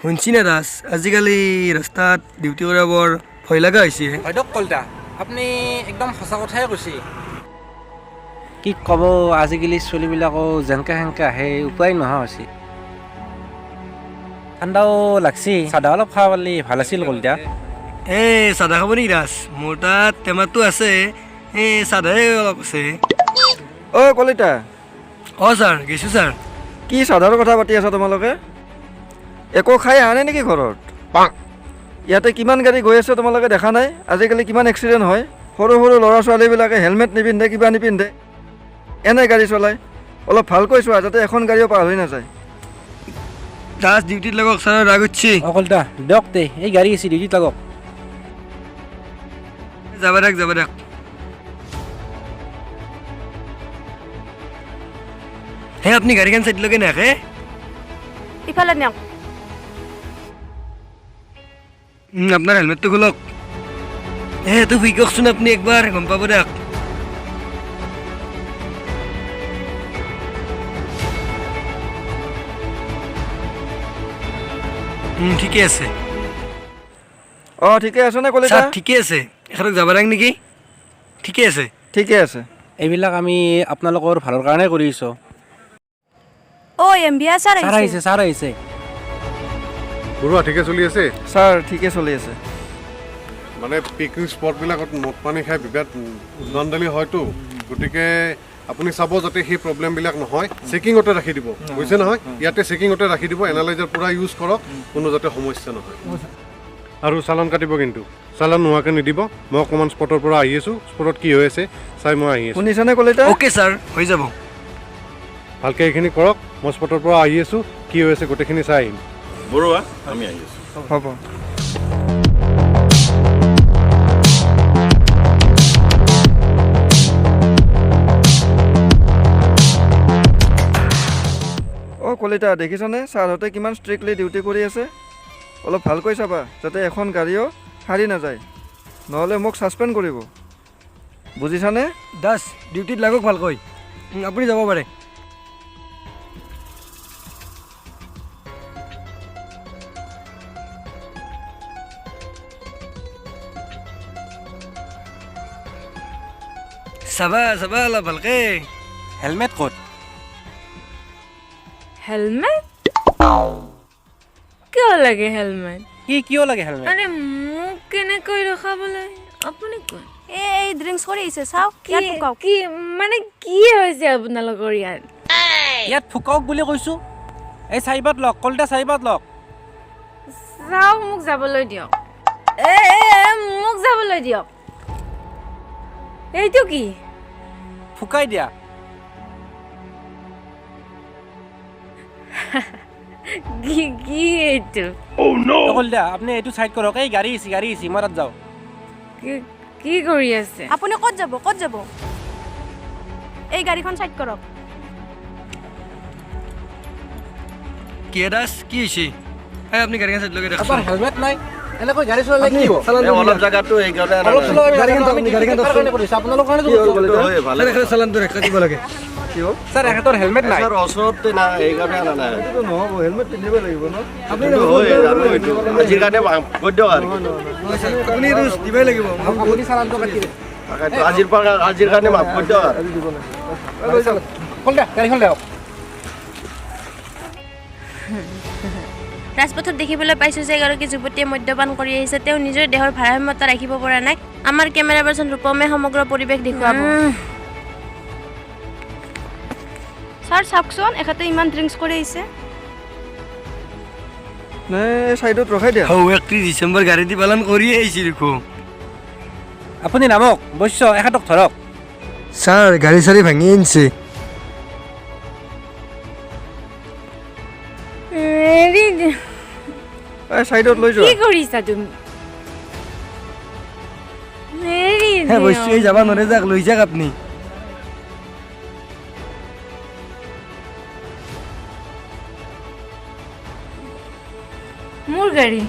শুনছি না দাস আজিকালি ৰাস্তাত ডিউটি কৰা বৰ ভয় লগা হৈছে হয় দিয়ক কলিতা আপুনি একদম সঁচা কথাই কৈছে কি ক'ব আজিকালি চলিবিলাকো যেনকে সেনকে আহে উপায় নোহোৱা হৈছে ঠাণ্ডাও লাগছি চাদা অলপ খাব পালি ভাল আছিল কলিতা চাদা খাব নেকি দাস মোৰ তাত টেমাটো আছে চাদাহে অলপ আছে কলিতা ছাৰ গৈছোঁ ছাৰ কি চাদাৰ কথা পাতি আছা তোমালোকে একো খাই আনে নেকি ঘৰত ইয়াতে কিমান গাড়ী গৈ আছে তোমালোকে দেখা নাই আজিকালি কিমান এক্সিডেণ্ট হয় সৰু সৰু ল'ৰা ছোৱালীবিলাকে হেলমেট নিপিন্ধে কিবা নিপিন্ধে এনে গাড়ী চলায় অলপ ভালকৈ চোৱা যাতে এখন গাড়ীও পাৰ হৈ নাযায় দাস ডিউটিত লাগক ছাৰৰ ৰাগ উঠছি কলিতা দিয়ক দে এই গাড়ী আছে ডিউটিত লাগক যাবা দিয়ক আপুনি গাড়ীখন চাইডলৈকে নাহে ইফালে নিয়ক আপোনাৰ হেলমেটটো খোলক সেইটো শিককচোন আপুনি একবাৰ গম পাব দিয়ক ঠিকে আছে ঠিকে আছে নে কলিতা ঠিকে আছে এখনক যাব দাং নেকি ঠিকে আছে ঠিকে আছে এইবিলাক আমি আপোনালোকৰ ভালৰ কাৰণে কৰি আছোঁ এমবিয়া ছাৰ ছাৰ আহিছে বৰুৱা ঠিকে চলি আছে ছাৰ ঠিকে চলি আছে মানে পিকনিক স্পটবিলাকত মদ পানী খাই বিৰাট উদ্ভণ্ডালি হয়তো গতিকে আপুনি চাব যাতে সেই প্ৰব্লেমবিলাক নহয় চেকিঙতে ৰাখি দিব বুজিছে নহয় ইয়াতে চেকিঙতে ৰাখি দিব এনালাইজাৰ পূৰা ইউজ কৰক কোনো যাতে সমস্যা নহয় আৰু চালান কাটিব কিন্তু চালান নোহোৱাকৈ নিদিব মই অকণমান স্পটৰ পৰা আহি আছোঁ স্পটত কি হৈ আছে চাই মই আহি আছোঁ শুনিছানে কলিতা অ'কে ছাৰ হৈ যাব ভালকৈ এইখিনি কৰক মই স্পটৰ পৰা আহি আছোঁ কি হৈ আছে গোটেইখিনি চাই আহিম বৰুৱা আমি আহি আছোঁ হ'ব কলিতা দেখিছনে ছাৰহঁতে কিমান ষ্ট্ৰিক্টলি ডিউটি কৰি আছে অলপ ভালকৈ চাবা যাতে এখন গাড়ীও হাৰি নাযায় নহ'লে মোক ছাছপেণ্ড কৰিব বুজিছানে দাস ডিউটিত লাগক ভালকৈ আপুনি যাব পাৰে চাবা অলপ ভালকৈ হেলমেট ক'ত হেলমেট কিয় লাগে হেলমেট কিয় লাগে হেলমেট আৰে মোক কেনেকৈ ৰখাবলৈ আপুনি কয় এই ড্ৰিংকছ কৰি আহিছে চাওক কি মানে কি হৈছে আপোনালোকৰ ইয়াত ফুকাওক বুলি কৈছোঁ এই চাৰিবাত লওক কলিতা চাৰিবাত লওক চাওক মোক যাবলৈ দিয়ক মোক যাবলৈ দিয়ক এইটো কি ফুকাই দিয়া কি এইটো কলিতা আপুনি এইটো চাইড কৰক এই গাড়ী আহিছে মই তাত যাওঁ কি কৰি আছে আপুনি ক'ত যাব এই গাড়ীখন চাইড কৰক কি দাস কি হৈছে আপুনি গাড়ীখন চাইডলৈকে দেখক হেলমেট নাই এনেকৈ গাড়ী চলালে কি হ'ব অলপ জাগাটো এইকাৰণে আপোনালোকৰ কাৰণে চালানটো ৰেখা দিব লাগে ছাৰ এখেতৰ হেলমেট নাই ওচৰতে নাই এইকাৰণে অনা নাই নহ'ব হেলমেট পিন্ধিব লাগিব ন আজিৰ কাৰণে কৈ দিয়ক আৰু আপুনি দিবই লাগিব আপুনি চালানটো কাটি আজিৰ কাৰণে মাফ কৰি দিয়ক আৰু কলিতা গাড়ীখন দিয়ক ৰাজপথত দেখিবলৈ পাইছোঁ যে এগৰাকী যুৱতীয়ে মদ্যপান কৰি আহিছে তেওঁ নিজৰ দেহৰ ভাৰসাম্যতা ৰাখিব পৰা নাই আমাৰ কেমেৰা পাৰ্চন ৰূপমে সমগ্ৰ পৰিৱেশ দেখুৱাব ছাৰ চাওকচোন এখেতে ইমান ড্ৰিংকছ কৰি আহিছে চাইডত ৰখাই দিয়া 31 ডিচেম্বৰ গাড়ী দি পালন কৰি আহিছে দেখো আপুনি নামক বৈশ্য এখেতক ধৰক ছাৰ গাড়ী চাৰি ভাঙি আনিছে চাইডত লৈ যোৱা কি কৰিছা তুমি বস্তু যাব নোৱাৰে যাক লৈ যাক আপুনি মোৰ গাড়ী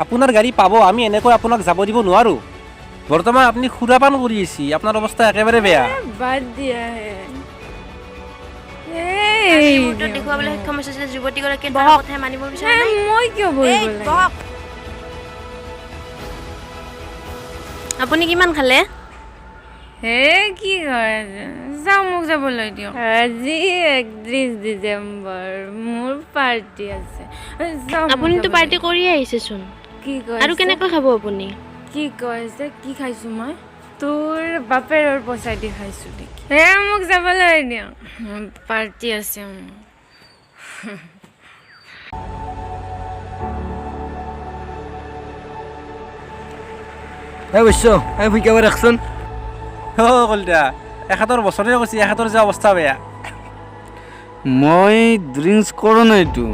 আপোনাৰ গাড়ী পাব আমি এনেকৈ আপোনাক যাব দিব নোৱাৰোঁ বৰ্তমান আপুনি সুৰাপান কৰি আছে আপোনাৰ অৱস্থা একেবাৰে বেয়া বাদ দিয়া হে এই মুহূৰ্তত দেখুৱাবলৈ সক্ষম হৈছে যে যুৱতীগৰাকীয়ে তাৰ বহক। কথাই মানিব বিচৰা এই নাই। মই কিয় এই বহিব লাগে বহক। আপুনি কিমান খালে? হে কি হয় যাওঁ মোক যাবলৈ দিয়ক আজি 31 ডিচেম্বৰ মোৰ পাৰ্টি আছে যাওঁ মোক আপুনিতো যাবলৈ পাৰ্টি দিয়ক। কৰিয়ে আহিছেচোন কি কয় আৰু কেনেকৈ খাব আপুনি? কি কৈছে কি খাইছো মই তোৰ বাপেৰৰ পইচা দি খাইছো দেখি হে মোক যাবলৈ দিয়ক পাৰ্টি আছে মোৰ বৈশ্য ফুইকাব ৰাখচোন কলিতা 71 বছৰে কৈছে 71 যে অৱস্থা বেয়া মই ড্ৰিংকছ কৰা নাইতো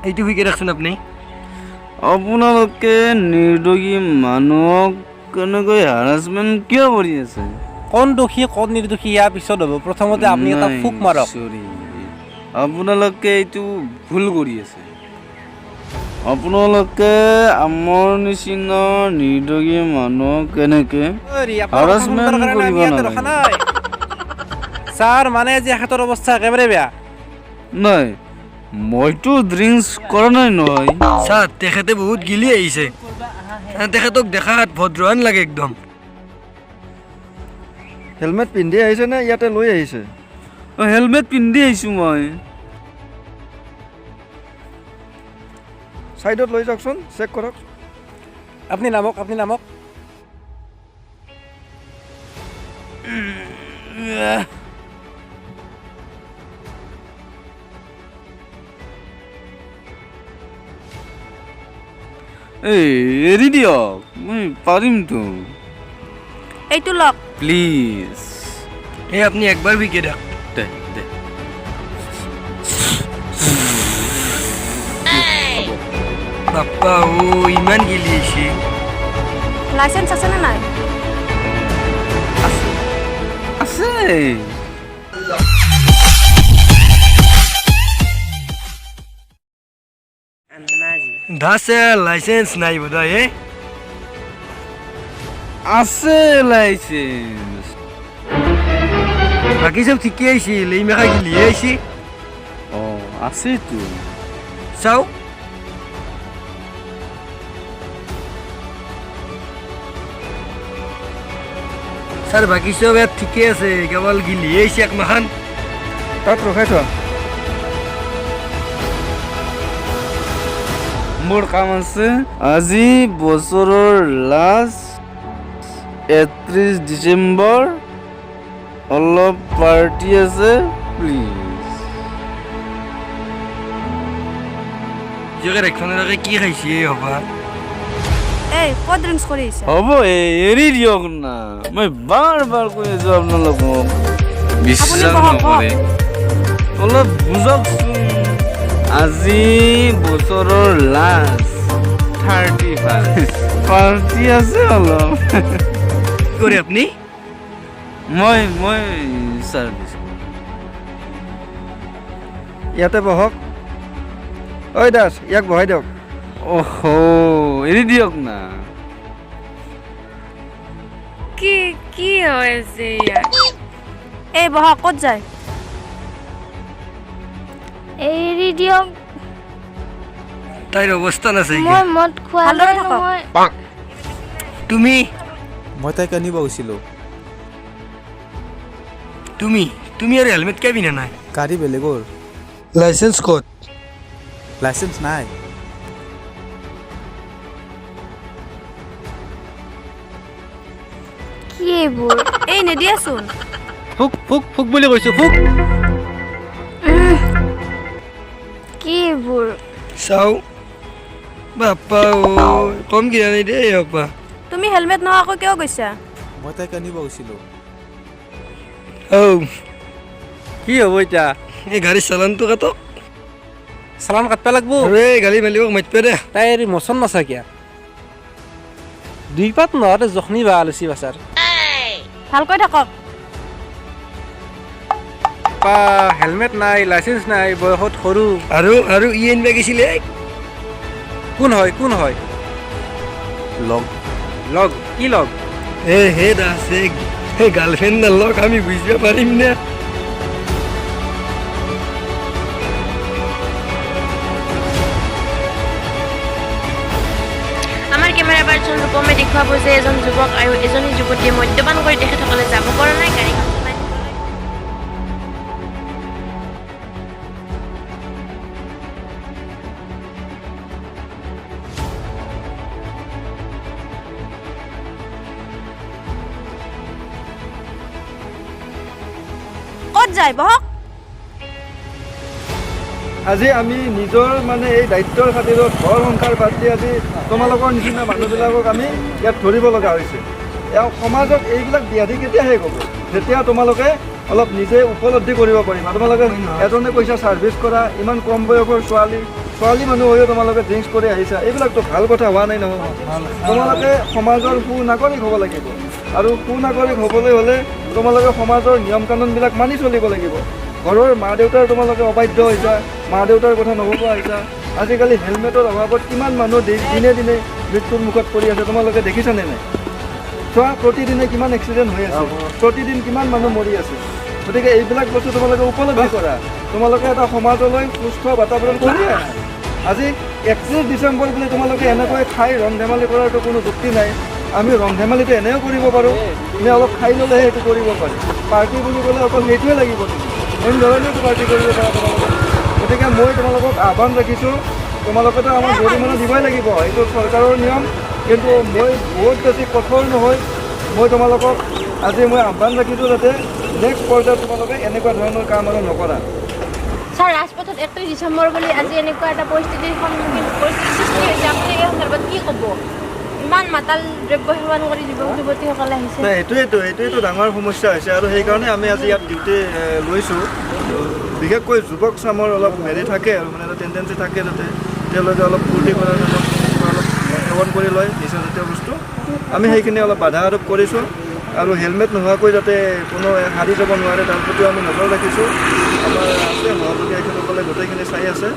এইটো ফুইকে ৰাখচোন আপুনি আপোনালোকে নিৰ্দোষী মানুহক কেনেকৈ হাৰাছমেণ্ট কিয় কৰি আছে কোন দোষী কোন নিৰ্দোষী ইয়াৰ পিছত হ'ব প্ৰথমতে আপুনি এটা ফুক মাৰক Sorry. আপোনালোকে এইটো ভুল কৰি আছে আপোনালোকে আমাৰ নিচিনা নিৰ্দোষী মানুহক কেনেকে হাৰাছমেণ্ট কৰিব নালাগে ছাৰ মানে যে 71 অৱস্থা একেবাৰে বেয়া নাই মইতো ড্ৰিংকছ কৰা নাই নহয় ছাৰ তেখেতে বহুত গিলি আহিছে তেখেতক দেখাত ভদ্ৰহান লাগে একদম হেলমেট পিন্ধি আহিছে নে ইয়াতে লৈ আহিছে হেলমেট পিন্ধি আহিছোঁ মই ছাইডত লৈ যাওকচোন চেক কৰক আপুনি নামক এই এৰি দিয়ক মই পাৰিমতো এইটো লওক প্লিজ এই আপুনি একবাৰ ফুইকে দিয়ক দে দে বাপ্পা ইমান গিলি আহিছে লাইচেন্স আছে নে নাই আছে দাসে লাইসেন্স নাই বোধহয় আছে লাইসেন্স বাকী সব ঠিকে আহিছিল এই মেখা গিলিয়ে আহিছে আছেতো চাও স্যার বাকি সব ইয়াত ঠিকে আছে কেৱল গিলিয়ে আহিছে একমাখান তাত ৰখাই থোৱা মোৰ কাম আছে আজি বছৰৰ লাষ্ট 31 ডিচেম্বৰ অলপ পাৰ্টি আছে প্লিজ জোকে ৰেখনকে কি খাইছে হবা এই ক'ত ড্ৰিংকছ কৰি আহিছে হ'ব এৰি দিয়ক না মই বাৰ বাৰ কৈ আছো আপোনালোকক বিশ্বাস নকৰে অলপ বুজকচোন আজি বছৰৰ লাষ্ট 31 পাৰ্টি আছে অলপ কি কৰে আপুনি মই চাৰ্ভিচ ইয়াতে বহক ঐ দাস ইয়াক বহাই দিয়ক অহ এৰি দিয়ক না কি হৈছে ইয়াত এই বহক ক'ত যায় এৰি দিয়ক তাইৰ অৱস্থা নাছিল মই মদ খোৱা ভালদৰে নাই থাকক। নহয় তুমি মই তাইক আনিব গৈছিলোঁ তুমি আৰু হেলমেট কিয় পিন্ধা নাই গাড়ী বেলেগৰ লাইসেন্স ক'ত লাইচেন্স নাই কি এইবোৰ এই নিদিয়াচোন ফুক বুলি কৈছোঁ ফুক কি এইবোৰ চাও বাপ্পা কম কিনা নাই দেই বাপ্পা তুমি হেলমেট নোহোৱাকৈ কিয় গৈছা মই তাইক আনিব গৈছিলোঁ কি হ'ব এতিয়া এই গাড়ীৰ চালানটো কাটক চালান কাটব লাগব আৰু এই গাড়ী মালিকক মাতিব দে তাইৰ মোচন নাচা কিয়া 2 পাত নহতে জখনি ভাল হৈছে বাচাৰ ভালকৈ থাকক পা হেলমেট নাই লাইচেন্স নাই বয়সত সৰু আৰু ই আনিব গৈছিলে কোন হয় লগ কি লগ হে দাস এই গাৰ্লফ্ৰেণ্ড লগ আমি বুজিব পাৰিম নে কেমেৰাত ৰূপমে দেখুৱাব যে এজন যুৱক আৰু এজনী যুৱতীয়ে মদ্যপান কৰি তেখেতসকলে যাব পৰা নাই গাড়ীখন চলাই নিবলৈ। ক'ত যায় বহক? আজি আমি নিজৰ মানে এই দায়িত্বৰ খাতিৰত ঘৰ সংসাৰ বাদ দি আজি তোমালোকৰ নিচিনা মানুহবিলাকক আমি ইয়াত ধৰিব লগা হৈছে। সমাজত এইবিলাক ব্যাধি কেতিয়া শেষ হ'ব? যেতিয়া তোমালোকে অলপ নিজে উপলব্ধি কৰিব পাৰিবা। তোমালোকে এজনে কৈছা ছাৰ্ভিচ কৰা, ইমান কম বয়সৰ ছোৱালী মানুহ হৈও তোমালোকে ড্ৰিংকছ কৰি আহিছা, এইবিলাকতো ভাল কথা হোৱা নাই নহয়। তোমালোকে সমাজৰ সুনাগৰিক হ'ব লাগিব, আৰু সুনাগৰিক হ'বলৈ হ'লে তোমালোকে সমাজৰ নিয়ম কানুনবিলাক মানি চলিব লাগিব। ঘৰৰ মা দেউতাৰ তোমালোকে অবাধ্য হৈছা, মা দেউতাৰ কথা নভবা হৈছা। আজিকালি হেলমেটৰ অভাৱত কিমান মানুহ দিনে দিনে মৃত্যুৰ মুখত পৰি আছে, তোমালোকে দেখিছানে নাই? চোৱা, প্ৰতিদিনে কিমান এক্সিডেণ্ট হৈ আছে, প্ৰতিদিন কিমান মানুহ মৰি আছে। গতিকে এইবিলাক বস্তু তোমালোকে উপলব্ধি কৰা, তোমালোকে এটা সমাজলৈ সুস্থ বাতাবৰণ কৰি আহা। আজি 31 ডিচেম্বৰ বুলি তোমালোকে এনেকৈ খাই ৰং ধেমালি কৰাৰতো কোনো যুক্তি নাই। আমি ৰং ধেমালিটো এনেও কৰিব পাৰোঁ, নে অলপ খাই ল'লেহে সেইটো কৰিব পাৰি। পাৰ্টি বুলি ক'লে অকল সেইটোৱে লাগিব, এনেধৰণেতো পাৰ্টি কৰিব পাৰা তোমালোকে। গতিকে মই তোমালোকক আহ্বান ৰাখিছোঁ, তোমালোকেতো আমাক জৰিমনা দিবই লাগিব, এইটো চৰকাৰৰ নিয়ম। কিন্তু মই বহুত বেছি কঠোৰ নহয়, মই তোমালোকক আজি মই আহ্বান ৰাখিছোঁ যাতে নেক্সট পৰ্যায়ত তোমালোকে এনেকুৱা ধৰণৰ কাম আৰু নকৰা। ছাৰ, ৰাজপথত 31 ডিচেম্বৰ বুলি আজি এনেকুৱা এটা পৰিস্থিতিৰ সৃষ্টি হৈছে, আপুনি এই সন্দৰ্ভত কি ক'ব? ইমান মাতাল দ্ৰব্য সেৱন কৰি যুৱক যুৱতীসকলে আহিছে। নাই, এইটোৱেতো ডাঙৰ সমস্যা হৈছে, আৰু সেইকাৰণে আমি আজি ইয়াত ডিউটি লৈছোঁ। বিশেষকৈ যুৱক চামৰ অলপ হেৰি থাকে, আৰু মানে এটা টেণ্ডেঞ্চি থাকে যাতে তেওঁলোকে অলপ ফূৰ্তি কৰাৰ নামত অলপ সেৱন কৰি লয় নিচাজাতীয় বস্তু। আমি সেইখিনি অলপ বাধা আৰোপ কৰিছোঁ, আৰু হেলমেট নোহোৱাকৈ যাতে কোনো হাৰি যাব নোৱাৰে তাৰ প্ৰতিও আমি নজৰ ৰাখিছোঁ। আমাৰ আছে সভাপতি আইসকলে গোটেইখিনি চাই আছে,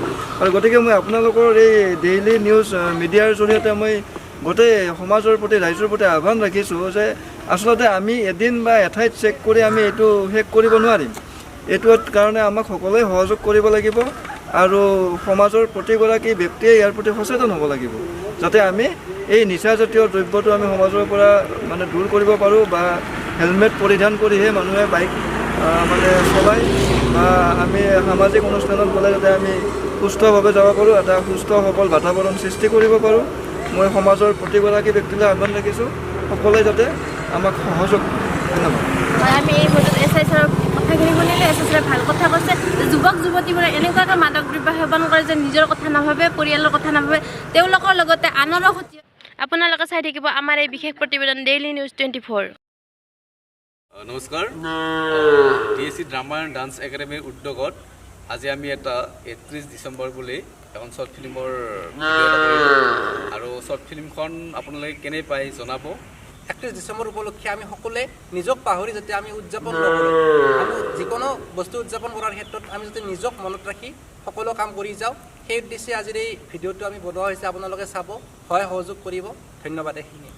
আৰু গতিকে মই আপোনালোকৰ এই ডেইলি নিউজ মিডিয়াৰ জৰিয়তে মই গোটেই সমাজৰ প্ৰতি, ৰাইজৰ প্ৰতি আহ্বান ৰাখিছোঁ যে আচলতে আমি এদিন বা এঠাইত চেক কৰি আমি এইটো শেষ কৰিব নোৱাৰিম। এইটোৰ কাৰণে আমাক সকলোৱে সহযোগ কৰিব লাগিব, আৰু সমাজৰ প্ৰতিগৰাকী ব্যক্তিয়ে ইয়াৰ প্ৰতি সচেতন হ'ব লাগিব, যাতে আমি এই নিচাজাতীয় দ্ৰব্যটো আমি সমাজৰ পৰা মানে দূৰ কৰিব পাৰোঁ, বা হেলমেট পৰিধান কৰিহে মানুহে বাইক মানে চলায়, বা আমি সামাজিক অনুষ্ঠানত গ'লে যাতে আমি সুস্থভাৱে যাব পাৰোঁ, এটা সুস্থ সবল বাতাবৰণ সৃষ্টি কৰিব পাৰোঁ। মই সমাজৰ প্ৰতিগৰাকী ব্যক্তিলৈ আহ্বান ৰাখিছোঁ, সকলোৱে যাতে আমাক সহযোগ। ধন্যবাদ। আমি এই মুহূৰ্তত SI ছাৰৰ কথাখিনি শুনিলোঁ। SI ছাৰে ভাল কথা কৈছে। যুৱক যুৱতীবোৰে এনেকুৱাকৈ মাদক দ্ৰব্য সেৱন কৰে যে নিজৰ কথা নাভাবে, পৰিয়ালৰ কথা নাভাবে, তেওঁলোকৰ লগতে আনৰো ক্ষতি। আপোনালোকে চাই থাকিব আমাৰ এই বিশেষ প্ৰতিবেদন ডেইলি নিউজ 24। নমস্কাৰ। DSC ড্ৰামা এণ্ড ডান্স একাডেমীৰ উদ্যোগত আজি আমি এটা 31 ডিচেম্বৰ বুলি এখন শ্বৰ্ট ফিল্মৰ আৰু শ্বৰ্ট ফিল্মখন আপোনালোকে কেনে পায় জনাব। 31 ডিচেম্বৰ উপলক্ষে আমি সকলোৱে নিজক পাহৰি যাতে আমি উদযাপন নকৰোঁ। আমি যিকোনো বস্তু উদযাপন কৰাৰ ক্ষেত্ৰত আমি যাতে নিজক মনত ৰাখি সকলো কাম কৰি যাওঁ, সেই উদ্দেশ্যে আজিৰ এই ভিডিঅ'টো আমি বনোৱা হৈছে। আপোনালোকে চাব, সহায় সহযোগ কৰিব। ধন্যবাদ। এইখিনি